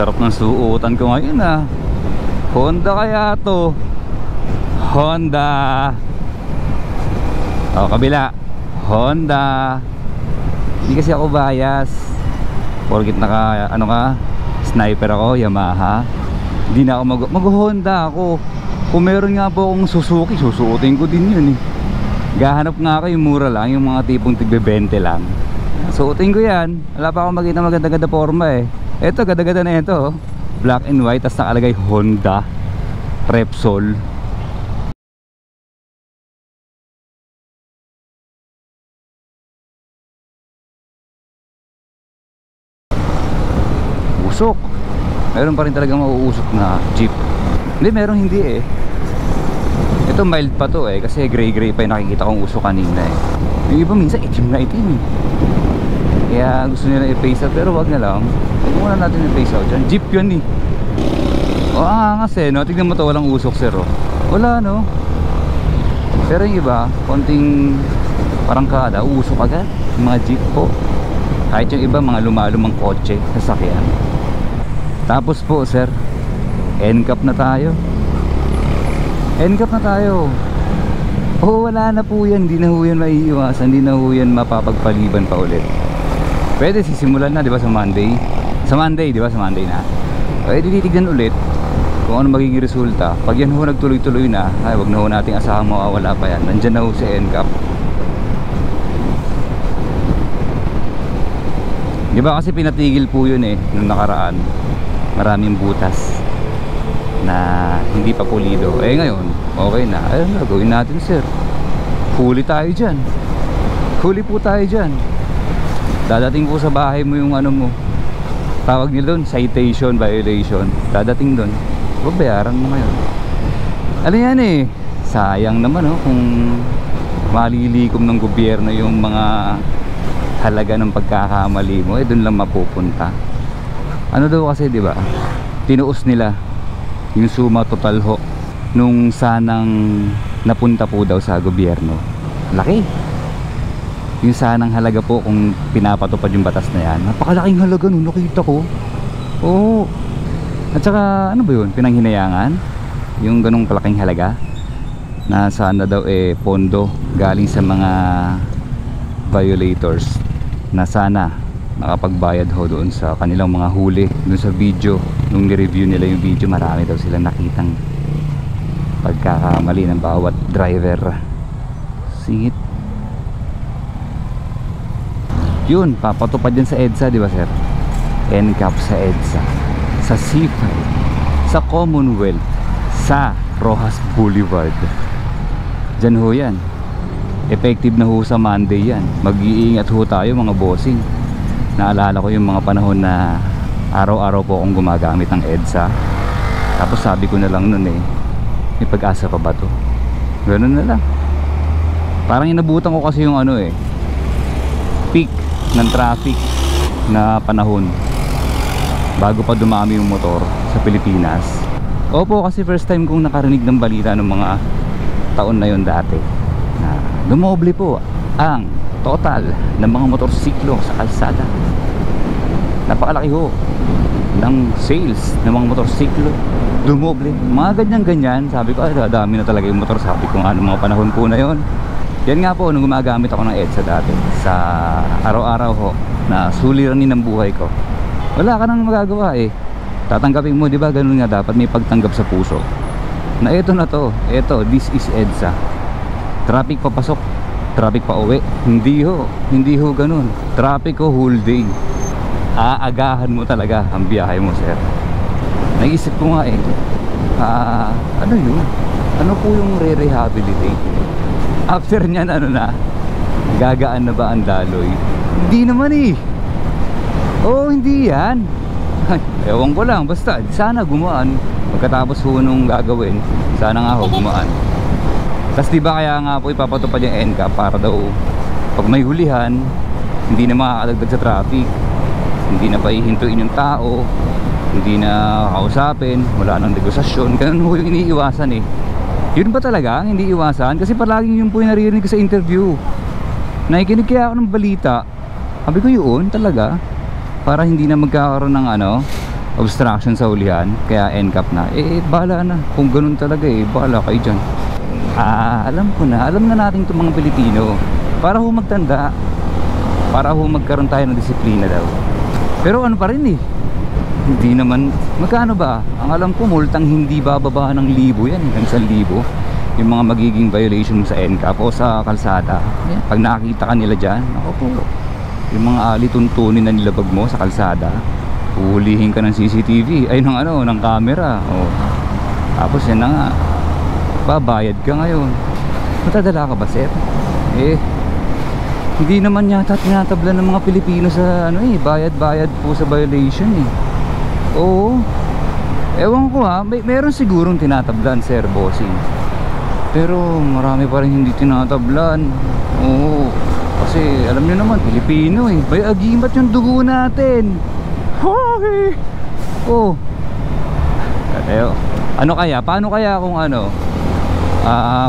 Sarap ng suotan ko ngayon ah. Honda kaya to. Honda. O, kabila. Honda. Hindi kasi ako bias. Porkit naka, ano ka, sniper ako, Yamaha. Hindi na ako mag-Honda ako. Kung meron nga po akong Suzuki, susuotin ko din yun eh. Gahanap nga ako yung mura lang, yung mga tipong tigbe-20 lang. Suotin ko yan. Wala pa akong makita maganda-ganda forma eh. Eto, ganda-ganda na ito. Black and white, tas nakalagay Honda Repsol. Usok. Meron pa rin talagang mauusok na jeep. Hindi, meron hindi eh. Ito mild pa to eh, kasi gray-gray pa yung nakikita kong usok kanina eh. Yung iba minsan itim na itim eh. Kaya gusto nila i-face out, pero wag na lang. Huwag muna natin i-face out dyan. Jeep yun eh. O angas eh, no? Tignan mo to, walang usok sir oh. Wala no. Pero yung iba, konting parang kada, usok agad. Yung mga jeep po. Kahit yung iba, mga lumalumang kotse, sasakyan. Tapos po sir, NCAP na tayo. NCAP na tayo. Oh, wala na po yan. Hindi na po yan maiiwasan. Hindi na po yan mapapagpaliban pa ulit. Pwede sisimulan na, di ba, sa Monday? Sa Monday, di ba, sa Monday na. Pwede titignan ulit kung ano magiging resulta. Pag yan ho nagtuloy-tuloy na, ay, wag na ho nating asahang mawawala pa yan. Nandyan na ho si NCAP. Di ba kasi pinatigil po yun eh, nung nakaraan. Maraming butas na hindi pa pulido. Eh ngayon, okay na. Ayun na, gawin natin sir. Huli tayo dyan. Huli po tayo dyan. Dadating po sa bahay mo yung ano mo. Tawag nila doon, citation, violation. Dadating doon. Babayaran mo ngayon. Ano yan eh, sayang naman oh, kung malilikom ng gobyerno yung mga halaga ng pagkakamali mo, eh doon lang mapupunta. Ano daw kasi, di ba? Tinuos nila yung suma total ho nung sanang napunta po daw sa gobyerno. Laki. Yung sanang halaga po kung pinapatupad yung batas na yan. Napakalaking halaga nung nakita ko. Oo. At saka ano ba yun? Pinanghinayangan? Yung ganong kalaking halaga na sana daw eh pondo galing sa mga violators na sana nakapagbayad ho doon sa kanilang mga huli. Doon sa video, nung ni-review nila yung video, marami daw silang nakitang pagkakamali ng bawat driver. Singit. Yun, papatupad yan sa EDSA, di ba sir? NCAP sa EDSA, sa C5, sa Commonwealth, sa Rojas Boulevard. Diyan ho yan. Effective na ho sa Monday yan. Mag-iingat ho tayo mga bossing. Naalala ko yung mga panahon na araw-araw po akong gumagamit ng EDSA. Tapos sabi ko na lang nun eh, may pag-asa pa ba to? Ganun na lang. Parang inabutan ko kasi yung ano eh, peak ng traffic na panahon bago pa dumami yung motor sa Pilipinas. Opo, kasi first time kong nakarinig ng balita ng mga taon na yon dati na dumoble po ang total ng mga motorsiklo sa kalsada. Napakalaki ho ng sales ng mga motorsiklo, dumoble, mga ganyan-ganyan. Sabi ko, ay dami na talaga yung motor. Sabi ko nga, mga panahon po na yon. Yan nga po, nung gumagamit ako ng EDSA dati sa araw-araw ho, na suliranin ng buhay ko, wala ka nang magagawa eh. Tatanggapin mo, di ba? Ganun nga dapat, may pagtanggap sa puso na ito na to, ito, this is EDSA. Traffic papasok, traffic pa uwi, hindi ho ganun. Traffic ho whole day. Aagahan mo talaga ang biyahe mo sir. Naisip ko nga eh, ano yun? Ano po yung re-rehabilitate? After nyan ano na, gagaan na ba ang daloy? Hindi naman eh. Oo, hindi yan. Ewan ko lang, basta sana gumaan. Pagkatapos ho nung gagawin, sana nga ho gumaan. Tapos diba kaya nga po ipapatupad yung NCAP para daw pag may hulihan, hindi na makakadagdag sa traffic, hindi na pahihintuin yung tao, hindi na kausapin, wala nang negosasyon. Ganun ho yung iniiwasan eh. Yun ba talaga hindi iwasan? Kasi palaging yun po yung naririnig ko sa interview. Nakikinig kaya ako ng balita. Sabi ko yun talaga, para hindi na magkakaroon ng ano, obstruction sa hulihan, kaya NCAP na. Bahala na. Kung ganun talaga bahala kayo dyan. Alam ko na. Alam na natin itong mga Pilipino. Para ho magtanda. Para ho magkaroon tayo ng disiplina daw. Pero ano pa rin hindi naman. Magkano ba? Ang alam ko, multang hindi bababa ng 1,000 yan. Hanggang 1,000. Yung mga magiging violation mo sa NCAP o sa kalsada. Ayan, pag nakakita ka nila dyan, ako po, yung mga alituntunin na nilabag mo sa kalsada, uhulihin ka ng CCTV, ay ng camera. Tapos yan na nga, babayad ka ngayon. Matadala ka ba, sir? Hindi naman yata tinatablan ng mga Pilipino sa bayad-bayad po sa violation Oo. Ewan ko meron sigurong tinatablan, sir, bossing. Pero marami pa rin hindi tinatablan. Oo. Kasi alam niyo naman, Pilipino may agimat yung dugo natin. Hoy! Ano kaya? Paano kaya kung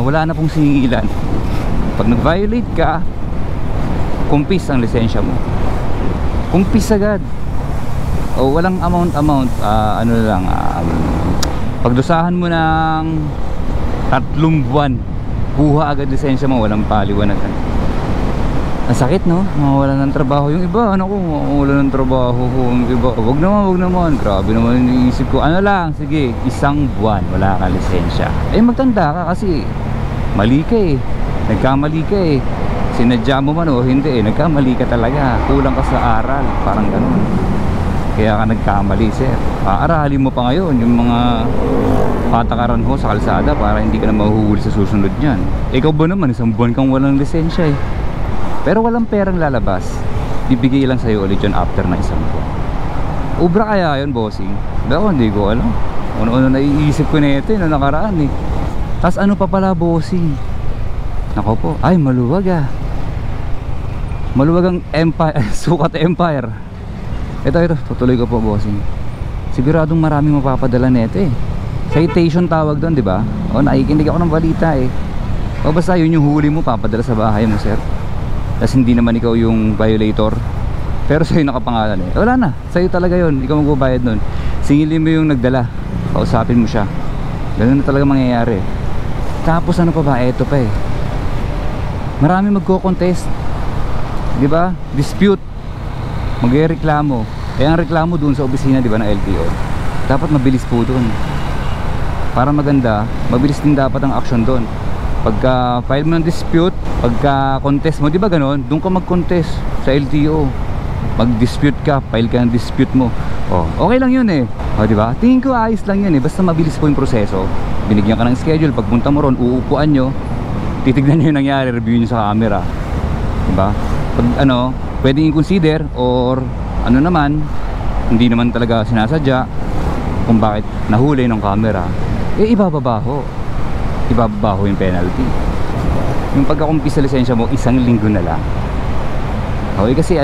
wala na pong singilan? Pag nag-violate ka, kumpis ang lisensya mo. Kumpis agad. Walang amount. Pagdusahan mo ng 3 buwan, kuha agad lisensya mo, walang paliwanagan. Ang sakit, no? Mawalan ng trabaho yung iba. Mawalan ng trabaho yung iba. Wag naman. Grabe naman yung isip ko. Sige, 1 buwan wala ka lisensya. Magtanda ka kasi mali ka nagkamali ka sinadya mo man hindi nagkamali ka talaga. Kulang ka sa aral, parang ganun. Kaya ka nagkamali, sir. Aralin mo pa ngayon yung mga patakaran ho sa kalsada para hindi ka na mahuhuli sa susunod niyan. Ikaw ba naman 1 buwan kang walang lisensya pero walang perang lalabas, bibigay lang sa'yo ulit yun after na 1 buwan. Ubra kaya yun, bossing? Pero hindi ko alam. Ano naiisip ko na ito noong nakaraan Tapos ano pa pala, bossing? Nako po, maluwag maluwag ang empire. Sukat empire. Ito, tutuloy ko po, bossing. Siguradong maraming mapapadala nito citation tawag doon, di ba? Nakikinig ako ng balita basta yun yung huli mo, papadala sa bahay mo, sir. Tapos hindi naman ikaw yung violator, pero sa'yo nakapangalan wala na, sa'yo talaga yun. Ikaw magbabayad nun. Singilin mo yung nagdala, kausapin mo siya. Ganun na talaga mangyayari. Tapos ano pa ba? Eto pa marami magko-contest, di ba? Dispute, magreklamo. Ang reklamo dun sa opisina, di ba, ng LTO. Dapat mabilis po dun. Para maganda, mabilis din dapat ang action dun. Pagka file mo ng dispute, pagka contest mo, di ba ganon? Doon ka mag-contest sa LTO. Mag-dispute ka, file ka ng dispute mo. Okay lang yun di ba? Tingin ko ayos lang yun basta mabilis po yung proseso. Binigyan ka ng schedule, pagpunta mo ron, uupuan nyo, titignan nyo yung nangyari, review nyo sa camera. Di ba? Pag pwedeng i-consider or hindi naman talaga sinasadya kung bakit nahuli ng camera, ibabaho yung penalty. Yung pagkakumpis sa lisensya mo, 1 linggo na lang. Kasi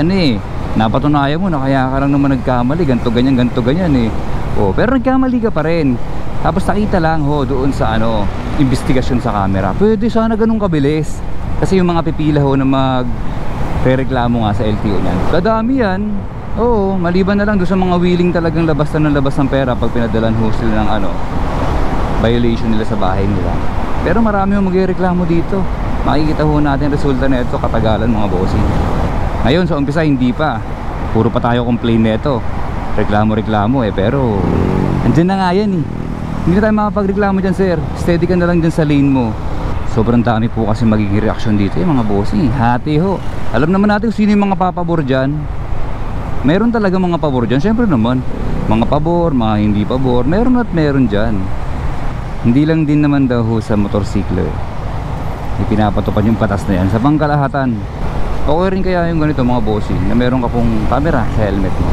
napatunayan mo na kaya ka lang naman nagkamali, ganto ganyan pero nagkamali ka pa rin. Tapos nakita lang doon sa investigasyon sa camera. Pwede sana ganun kabilis. Kasi yung mga pipila na magreklamo nga sa LTO niyan, kadami yan. Maliban na lang doon sa mga willing talagang labas ng pera pag pinadalan sila ng violation nila sa bahay nila. Pero marami yung magreklamo dito. Makikita natin resulta na ito katagalan, mga bossing. Ngayon sa umpisa hindi pa, puro pa tayo complain nito, reklamo pero andyan na nga yan hindi na tayo makapagreklamo dyan, sir. Steady ka na lang dyan sa lane mo. Sobrang dami po kasi magiging reaction dito mga bossing. Hati alam naman natin kung sino yung mga papabor dyan. Meron talaga mga pabor dyan, syempre naman. Mga pabor, mga hindi pabor, meron dyan. Hindi lang din naman daw sa motorsiklo ipinapatupad yung patas na yan sa pangkalahatan. Okay rin kaya yung ganito, mga bossing, na meron ka pong camera sa helmet mo.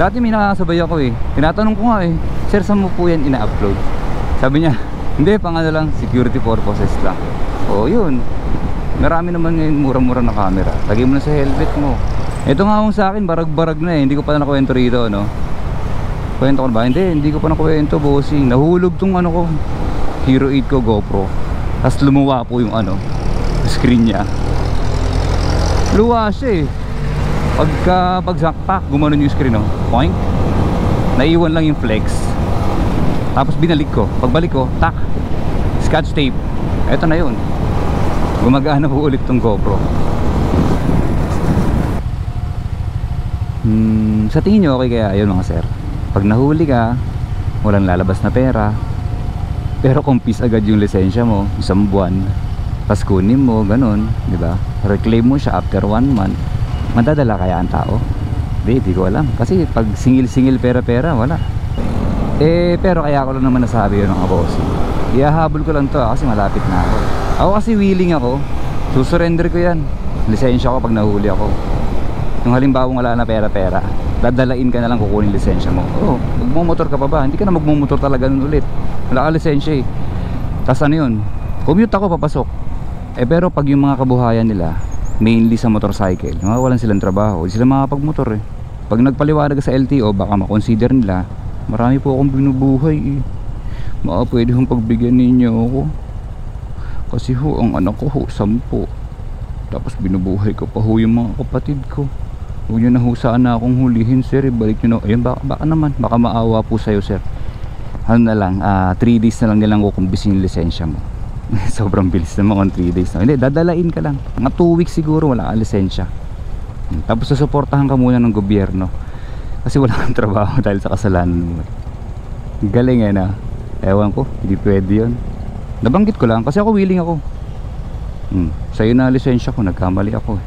Dati may nakasabay ako tinatanong ko nga sir, saan mo po yan ina-upload? Sabi niya, hindi, lang, security purposes lang. Yun, marami naman ngayon murang-murang na camera, lagay mo na sa helmet mo. Ito nga sa akin, barag-barag na hindi ko pa nakuwento rito, kwento ko ba? Hindi ko pa nakuwento, bossing. Nahulog tong ko, Hero 8 ko GoPro. Tapos lumuwa po yung screen niya. Luwa siya Pagka pagsakpak, gumanon yung screen Poink. naiwan lang yung flex. Tapos binalik ko. Pagbalik ko, tak, scotch tape. Eto na yun. Gumagana po ulit tong GoPro. Sa tingin nyo okay kaya yun mga sir? Pag nahuli ka, walang lalabas na pera, pero kumpis agad yung lisensya mo, isang buwan, tas kunin mo, ganun, di ba? Reclaim mo siya after 1 month. Madadala kaya ang tao? Di ko alam. Kasi pag singil-singil pera-pera, wala. Pero kaya ko lang naman nasabi yun mga bossing. Ihahabol ko lang to kasi malapit na ako. Ako kasi willing ako. Susurrender ko yan. Lisensya ko pag nahuli ako. Yung halimbawa wala na pera-pera, dadalain ka na lang, kukunin lisensya mo. Oh, magmumotor ka pa ba? Hindi ka na magmumotor talaga nun ulit. Wala ka lisensya eh. Tapos ano yun? Commute ako, papasok. Pero pag yung mga kabuhayan nila, mainly sa motorcycle, mawawalan silang trabaho. Hindi sila makapagmotor eh. Pag nagpaliwanag sa LTO, baka makonsider nila, marami po akong binubuhay eh. Pwede hong pagbigyan ninyo ako. Kasi ho, ang anak ko ho, 10. Tapos binubuhay ko pa ho yung mga kapatid ko. Huwag nyo na ho sana akong hulihin sir, balik nyo na. Ayun, baka naman, baka maawa po sa'yo sir. Ano na lang, 3 days na lang nilang kukumbisin yung lisensya mo. Sobrang bilis naman kung 3 days na. Hindi, dadalain ka lang. Mga 2 weeks siguro wala ka lisensya. Tapos susuportahan ka muna ng gobyerno. Kasi wala kang trabaho dahil sa kasalanan mo. Galing eh na. Ewan ko, hindi pwede yun. Nabanggit ko lang kasi ako willing ako. Sa'yo na lisensya ko, nagkamali ako eh.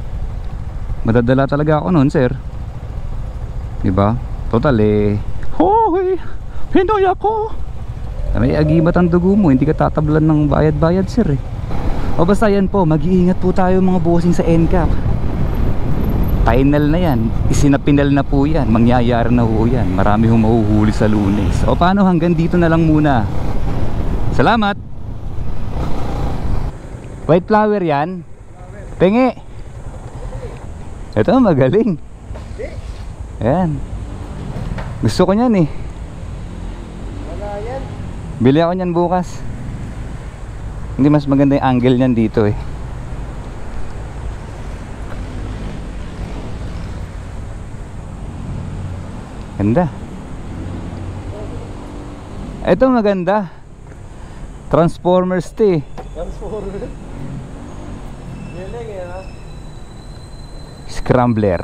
Madadala talaga ako noon sir, diba? Total eh, hoy, Pinoy ako. May agimat ang dugo mo, hindi ka tatablan ng bayad-bayad sir eh. O basta yan po, mag-iingat po tayo mga bossing sa NCAP. Final na yan, isinapinal na po yan, mangyayari na po yan. Marami hong mahuhuli sa Lunes. O paano, hanggang dito na lang muna. Salamat. White flower yan? Pengi. Ito magaling. Ayan. Gusto ko nyan eh. Bili ako nyan bukas. Hindi, mas maganda yung angle nyan dito eh. Ganda. Ito maganda. Transformers to eh. Scrambler.